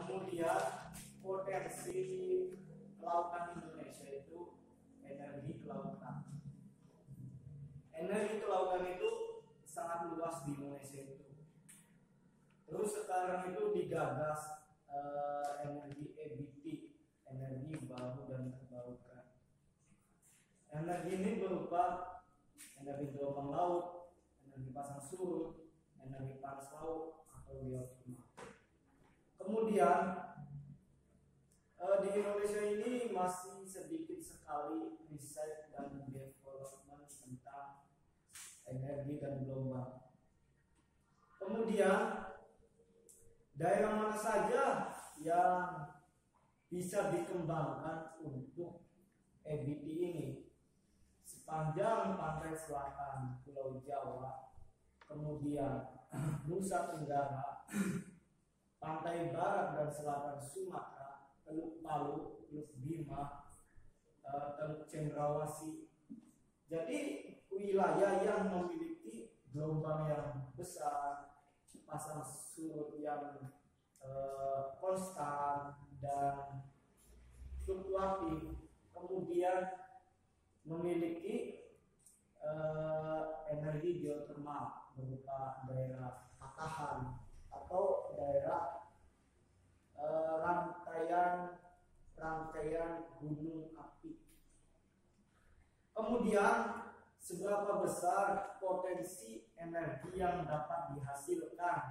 Kemudian potensi kelautan Indonesia itu energi kelautan. Energi kelautan itu sangat luas di Indonesia itu. Terus sekarang itu digagas energi EBT, energi baru dan terbarukan. Energi ini berupa energi gelombang laut, energi pasang surut, energi panas laut atau geotermal. Kemudian di Indonesia ini masih sedikit sekali riset dan development tentang energi dan gelombang. Kemudian daerah mana saja yang bisa dikembangkan untuk EBT ini? Sepanjang pantai selatan Pulau Jawa, kemudian Nusa Tenggara, pantai barat dan selatan Sumatera, Teluk Palu, Teluk Bima, Teluk Cendrawasih. Jadi wilayah yang memiliki gelombang yang besar, pasang surut yang konstan dan fluktuatif, kemudian memiliki energi geotermal berupa daerah patahan atau daerah rangkaian gunung api. Kemudian seberapa besar potensi energi yang dapat dihasilkan,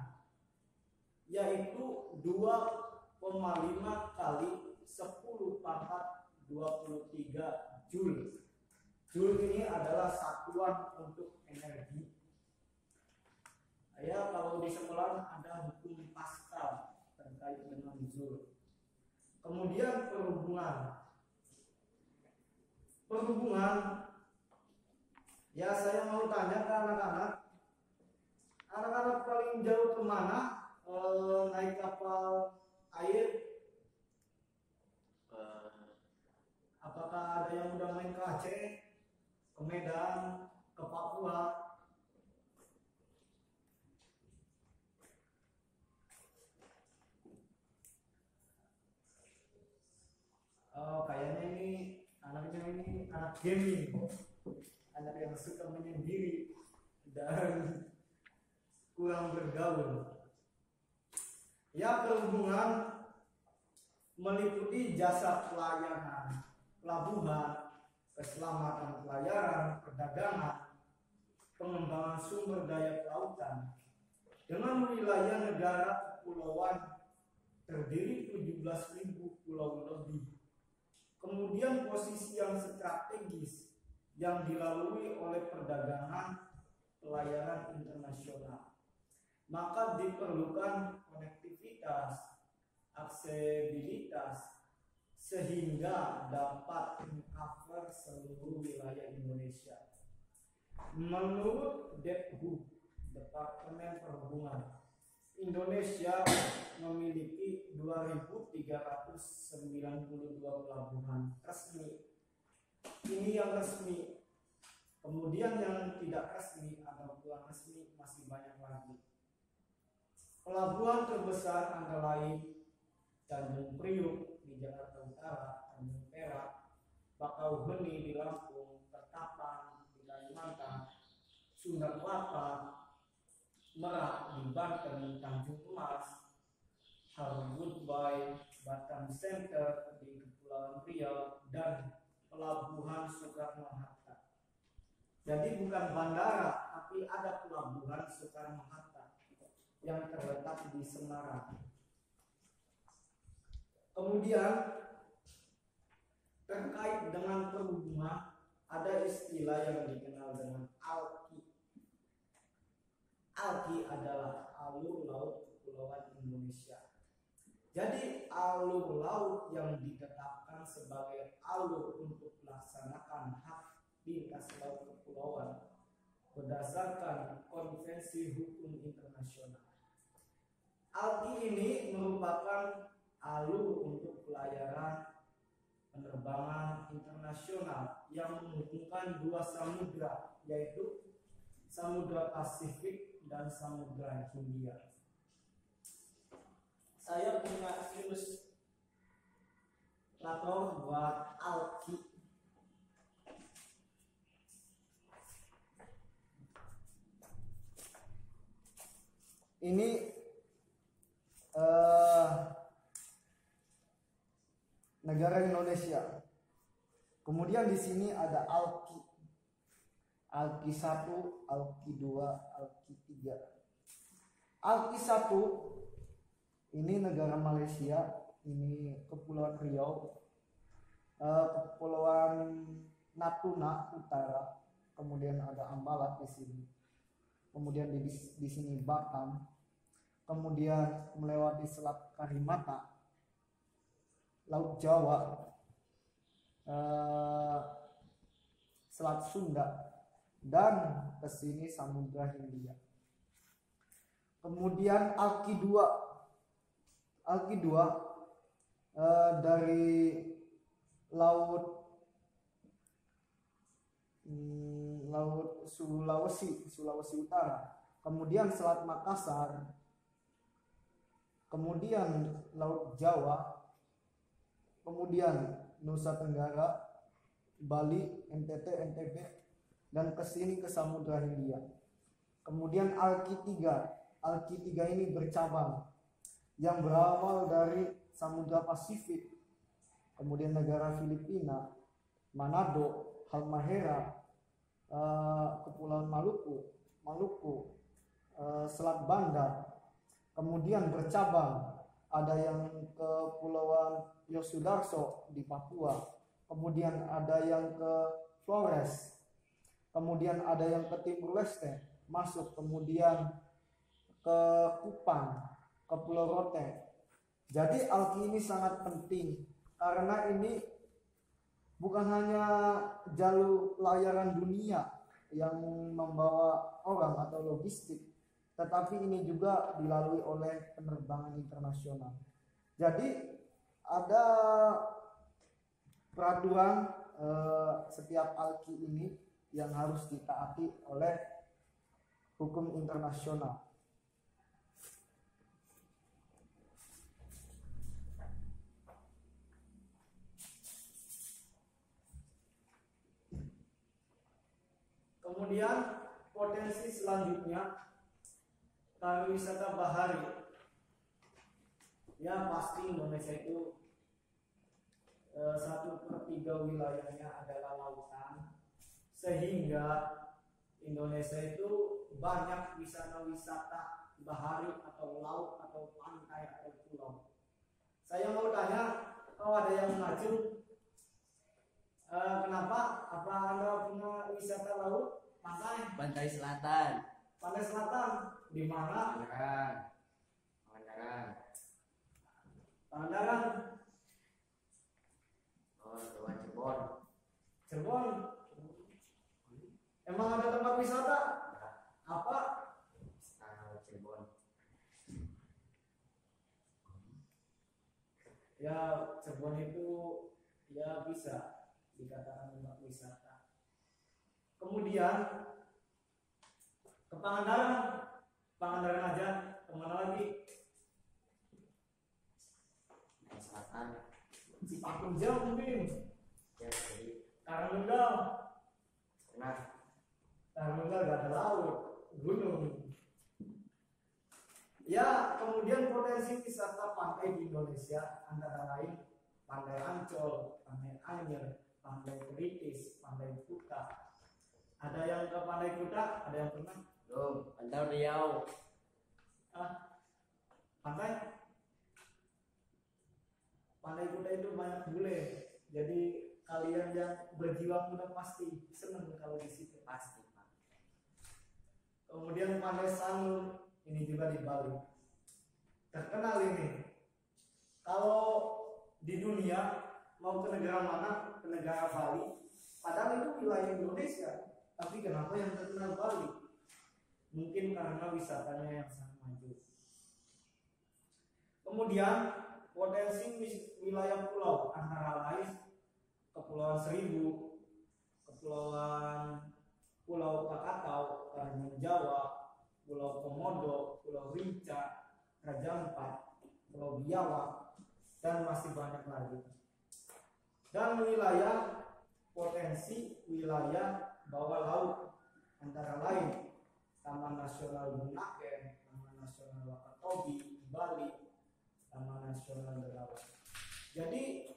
yaitu 2,5 kali 10 pangkat 23 Joule. Joule ini adalah satuan untuk energi. Ya, kalau di sekolah ada hukum Pascal terkait dengan Joule. Kemudian perhubungan. Ya, saya mau tanya ke anak-anak paling jauh kemana naik kapal air? Apakah ada yang udah main ke Aceh, ke Medan, ke Papua? Kayaknya ini anak gaming, anak yang suka menyendiri dan kurang bergaul. Ya, perhubungan meliputi jasa pelayanan, pelabuhan, keselamatan pelayaran, perdagangan, pengembangan sumber daya kelautan. Dengan wilayah negara kepulauan terdiri 17.000 pulau lebih. Kemudian posisi yang strategis yang dilalui oleh perdagangan pelayaran internasional. Maka diperlukan konektivitas, aksesibilitas, sehingga dapat mengcover seluruh wilayah Indonesia. Menurut Dephu, Departemen Perhubungan, Indonesia memiliki 2.392 pelabuhan resmi. Ini yang resmi. Kemudian yang tidak resmi atau kurang resmi masih banyak lagi. Pelabuhan terbesar antara lain Tanjung Priuk di Jakarta Utara, Tanjung Perak, Bakauheni di Lampung, Ketapang di Kalimantan, Sunda Kelapa, Merak di Banten, Tanjung Emas, Harwood Bay, Batam Center di Kepulauan Riau, dan Pelabuhan Soekarno-Hatta. Jadi bukan bandara, tapi ada Pelabuhan Soekarno-Hatta yang terletak di Semarang. Kemudian terkait dengan perhubungan ada istilah yang dikenal dengan ALKI. ALKI adalah alur laut kepulauan Indonesia. Jadi alur laut yang ditetapkan sebagai alur untuk melaksanakan hak lintas laut kepulauan berdasarkan konvensi hukum internasional. ALKI ini merupakan alur untuk pelayaran penerbangan internasional yang menghubungkan dua samudra, yaitu Samudra Pasifik dan Samudra Hindia. saya punya ilustrator buat alki. Ini negara Indonesia. Kemudian di sini ada alki. Alki 1, alki 2, alki 3. Alki 1 ini negara Malaysia, ini Kepulauan Riau, Kepulauan Natuna Utara, kemudian ada Ambalat di sini. Kemudian di sini Batam, kemudian melewati Selat Karimata, Laut Jawa, Selat Sunda, dan ke sini Samudra Hindia. Kemudian Alki 2 dari Laut Sulawesi Utara, kemudian Selat Makassar, kemudian Laut Jawa, kemudian Nusa Tenggara, Bali, NTT, NTB, dan kesini ke Samudra Hindia. Kemudian Alki 3 ini bercabang yang berawal dari Samudra Pasifik, kemudian negara Filipina, Manado, Halmahera, Kepulauan Maluku, Selat Banda, kemudian bercabang ada yang ke Kepulauan Yosudarso di Papua, kemudian ada yang ke Flores, kemudian ada yang ke Timur Leste masuk, kemudian ke Kupang, ke Pulau Rote. Jadi alki ini sangat penting karena ini bukan hanya jalur layaran dunia yang membawa orang atau logistik, tetapi ini juga dilalui oleh penerbangan internasional. Jadi ada peraturan setiap alki ini yang harus ditaati oleh hukum internasional. Kemudian potensi selanjutnya pariwisata bahari. Ya pasti Indonesia itu 1/3 wilayahnya adalah lautan, sehingga Indonesia itu banyak wisata bahari atau laut atau pantai atau pulau. Saya mau tanya, kalau ada yang maju, kenapa? Apa Anda punya wisata laut? Pantai? Pantai Selatan. Pantai Selatan di mana? Pangandaran. Oh, Cirebon. Cirebon. Emang ada tempat wisata? Apa? Cirebon. Ya, Cirebon itu ya bisa dikatakan tempat wisata. Kemudian ke Pangandaran aja, kemana lagi? Selatan. Cipatung jauh mungkin. Ya, jadi Karanglenggau. pernah Gak ada laut, gunung. Ya, kemudian potensi wisata pantai di Indonesia antara lain Pantai Ancol, Pantai Anyer, Pantai Kritis, Pantai Kuta. Ada yang ke Pantai Kuta? Ada yang pernah? belum. Pantai Riau. Pantai Kuta itu banyak bule. Jadi kalian yang berjiwa muda pasti senang kalau di situ. Pasti, Pak. Kemudian Pantai Sanur, ini juga di Bali. Terkenal ini. Kalau di dunia mau ke negara mana? Ke negara Bali. Padahal itu wilayah Indonesia. Tapi kenapa yang terkenal Bali? Mungkin karena wisatanya yang sangat maju. Kemudian potensi wilayah pulau antara lain Kepulauan Seribu, Pulau Krakatau, Karimun Jawa, Pulau Komodo, Pulau Rinca, Raja Ampat, Pulau Biawak, dan masih banyak lagi. Dan wilayah potensi wilayah bawah laut antara lain Taman Nasional Bunaken, Taman Nasional Wakatobi, Bali, Taman Nasional Derawan. Jadi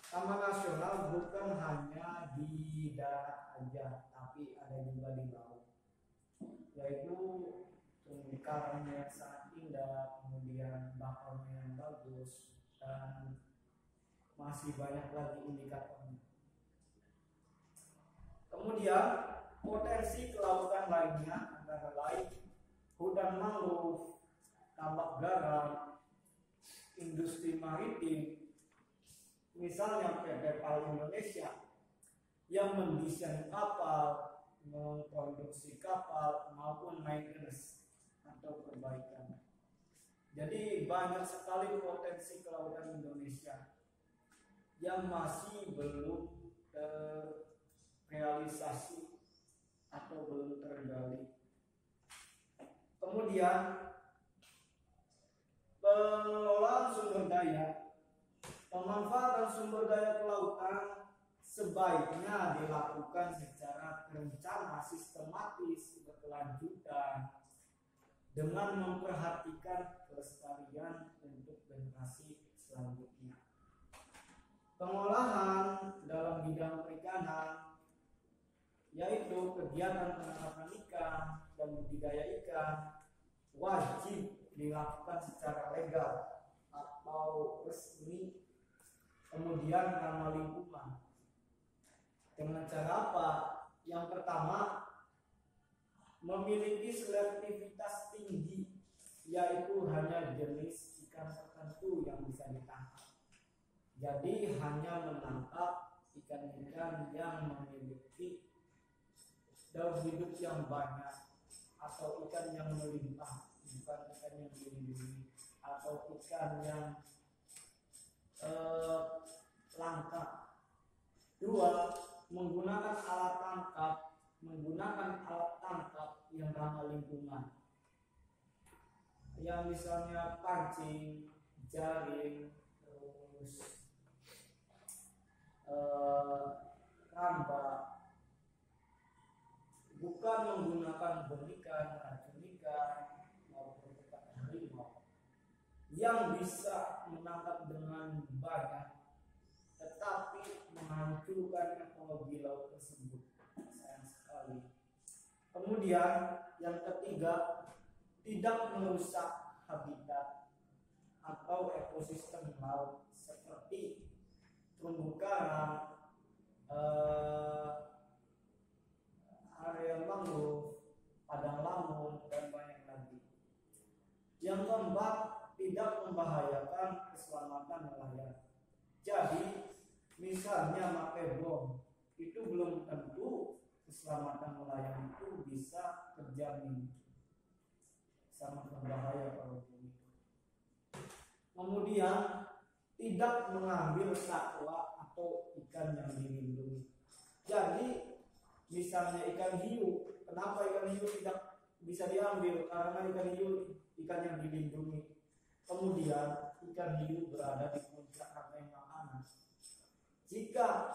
Taman Nasional bukan hanya di darat aja, tapi ada juga di laut, yaitu terumbu karang yang sangat indah, kemudian bakarnya yang bagus, dan masih banyak lagi indikatornya. Kemudian potensi kelautan lainnya antara lain hutan mangrove, tambak garam, industri maritim, misalnya PT PAL Indonesia yang mendesain kapal, memproduksi kapal maupun maintenance atau perbaikan. Jadi banyak sekali potensi kelautan Indonesia yang masih belum terrealisasi atau belum tergali. Kemudian pengelolaan sumber daya, pemanfaatan sumber daya kelautan sebaiknya dilakukan secara terencana, sistematis, berkelanjutan, dengan memperhatikan kelestarian untuk generasi selanjutnya. Pengolahan dalam bidang perikanan, yaitu kegiatan penangkapan ikan dan budidaya ikan, wajib dilakukan secara legal atau resmi, kemudian ramah lingkungan. Dengan cara apa? Yang pertama, memiliki selektivitas tinggi, yaitu hanya jenis ikan tertentu yang bisa ditangkap. Jadi hanya menangkap ikan-ikan yang memiliki daur hidup yang banyak, atau ikan yang melimpah, bukan ikan yang dilindungi, atau ikan yang langka. Dua, menggunakan alat tangkap yang ramah lingkungan, yang misalnya pancing, jaring, terus rambak, bukan menggunakan berikan, racun ikan maupun ikan harimau yang bisa menangkap dengan banyak tetapi menghancurkan ekologi laut tersebut. Sayang sekali. Kemudian yang ketiga, tidak merusak habitat atau ekosistem laut seperti terumbu karang, area mangrove, padang lamun, dan banyak lagi. Yang keempat, tidak membahayakan keselamatan nelayan. Jadi misalnya pakai bom, itu belum tentu keselamatan nelayan itu bisa terjamin. Sangat berbahaya kalau begitu. Kemudian tidak mengambil satwa atau ikan yang dilindungi. Jadi misalnya ikan hiu, kenapa ikan hiu tidak bisa diambil? Karena ikan hiu ikan yang dilindungi. Kemudian ikan hiu berada di puncak rantai makanan. Jika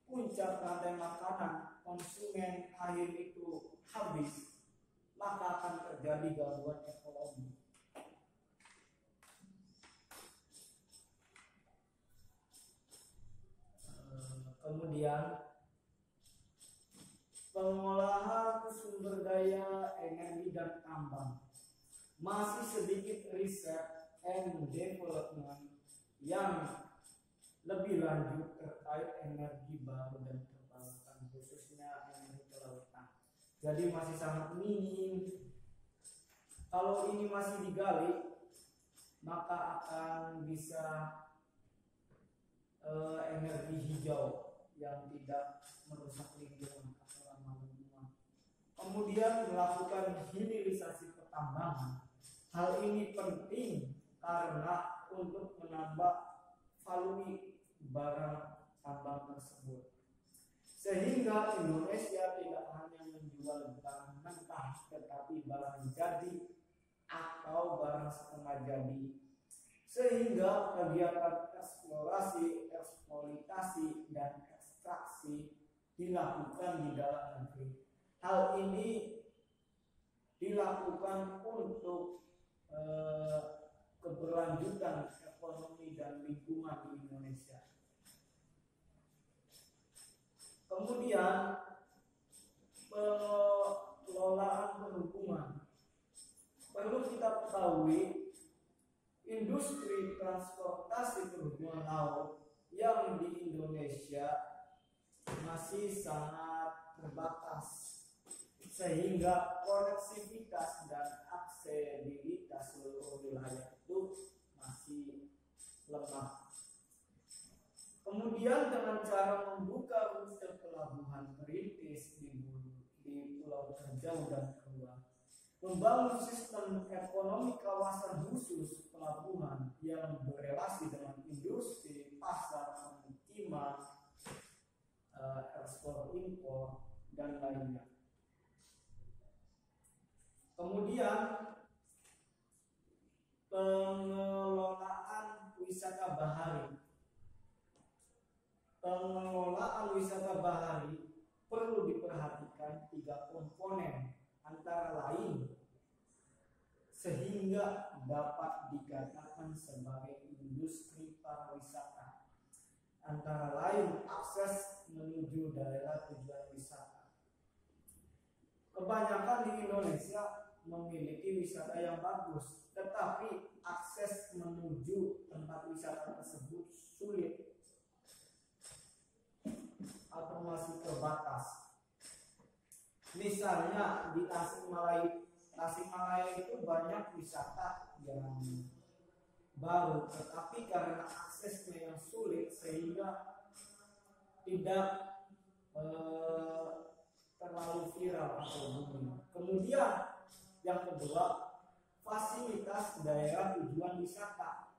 puncak rantai makanan konsumen air itu habis, maka akan terjadi gangguan ekologi. Kemudian pengolahan sumber daya energi dan tambang, masih sedikit riset and development yang lebih lanjut terkait energi baru dan terbarukan, khususnya energi kelautan. Jadi masih sangat minim. Kalau ini masih digali, maka akan bisa energi hijau yang tidak merusak lingkungan atau ramah lingkungan. Kemudian melakukan hilirisasi pertambangan. Hal ini penting karena untuk menambah value barang tambang tersebut, sehingga Indonesia tidak hanya menjual barang mentah tetapi barang jadi atau barang setengah jadi. sehingga kegiatan eksplorasi, eksploitasi, dan ekstraksi dilakukan di dalam negeri. Hal ini dilakukan untuk keberlanjutan ekonomi dan lingkungan di Indonesia. Kemudian pengelolaan perhubungan. Perlu kita ketahui, industri transportasi perhubungan laut yang di Indonesia masih sangat terbatas, sehingga koneksivitas dan aksesibilitas seluruh wilayah itu masih lemah. Kemudian dengan cara membuka rute pelabuhan perintis di pulau terjauh dan terluar, membangun sistem ekonomi kawasan khusus pelabuhan yang berelasi dengan industri, pasar, pemukiman, ekspor impor, dan lainnya. Kemudian pengelolaan wisata bahari. Pengelolaan wisata bahari perlu diperhatikan 3 komponen, antara lain sehingga dapat dikatakan sebagai industri pariwisata. Antara lain akses menuju daerah tujuan wisata. Kebanyakan di Indonesia memiliki wisata yang bagus, tetapi akses menuju tempat wisata tersebut sulit atau masih terbatas. Misalnya di Tasikmalaya itu banyak wisata yang baru, tetapi karena aksesnya yang sulit sehingga tidak terlalu viral atau booming. Kemudian yang kedua, fasilitas daerah tujuan wisata.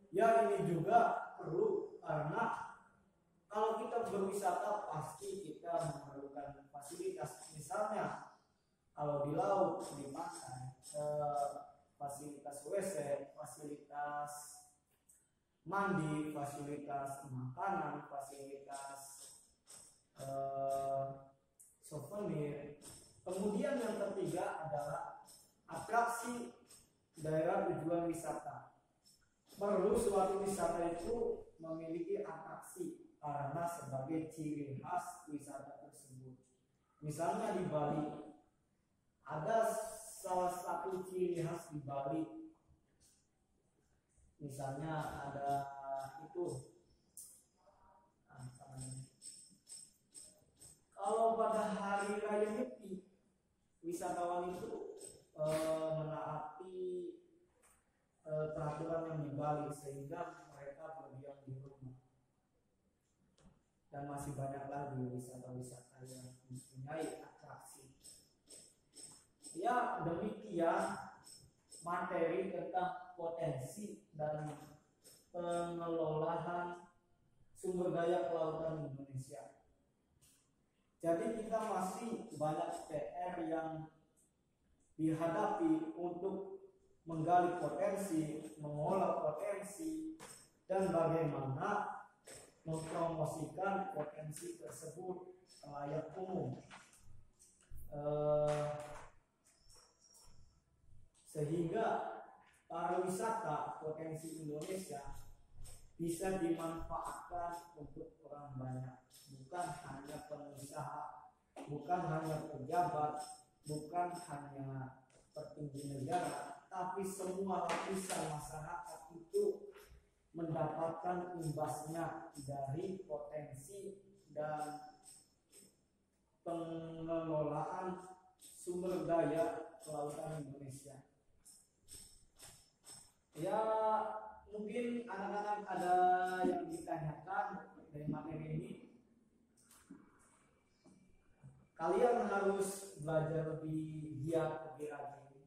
Ya, ini juga perlu, karena kalau kita berwisata pasti kita memerlukan fasilitas. Misalnya kalau di laut, di pantai, fasilitas WC, fasilitas mandi, fasilitas makanan, fasilitas souvenir. Kemudian yang ketiga adalah atraksi daerah tujuan wisata. Perlu suatu wisata itu memiliki atraksi karena sebagai ciri khas wisata tersebut. Misalnya di Bali, ada salah satu ciri khas di Bali. Misalnya ada itu, kalau pada hari raya Nyepi, wisatawan itu menaati peraturan yang di Bali sehingga mereka berdiam di rumah. Dan masih banyak lagi wisata-wisata yang mempunyai atraksi. Ya, demikian materi tentang potensi dan pengelolaan sumber daya kelautan Indonesia. Jadi kita masih banyak PR yang dihadapi untuk menggali potensi, mengolah potensi, dan bagaimana mempromosikan potensi tersebut layak umum, sehingga pariwisata potensi Indonesia bisa dimanfaatkan untuk orang banyak, bukan hanya pengusaha, bukan hanya pejabat, bukan hanya petinggi negara, tapi semua lapisan masyarakat itu mendapatkan imbasnya dari potensi dan pengelolaan sumber daya kelautan Indonesia. Ya, mungkin anak-anak ada yang ditanyakan dari materi ini. Kalian harus belajar lebih giat, lebih rajin,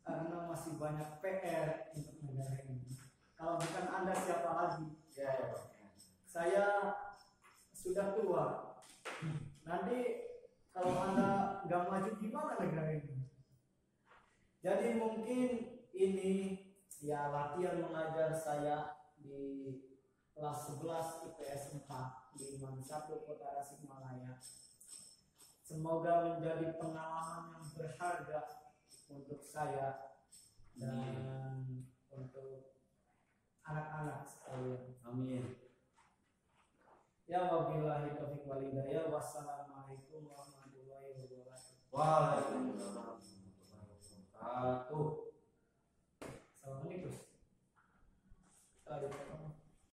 karena masih banyak PR untuk negara ini. Kalau bukan Anda siapa lagi? Ya. Saya sudah tua. Nanti kalau Anda nggak maju, gimana negara ini? Jadi mungkin ini ya latihan mengajar saya di kelas 11 IPS 4 di Man 1 Kota Tasikmalaya. Semoga menjadi pengalaman yang berharga untuk saya dan untuk anak-anak sekalian. Amin. Ya wabillahi taufiq wal hidayah. Wassalamualaikum warahmatullahi wabarakatuh. Waalaikumsalam.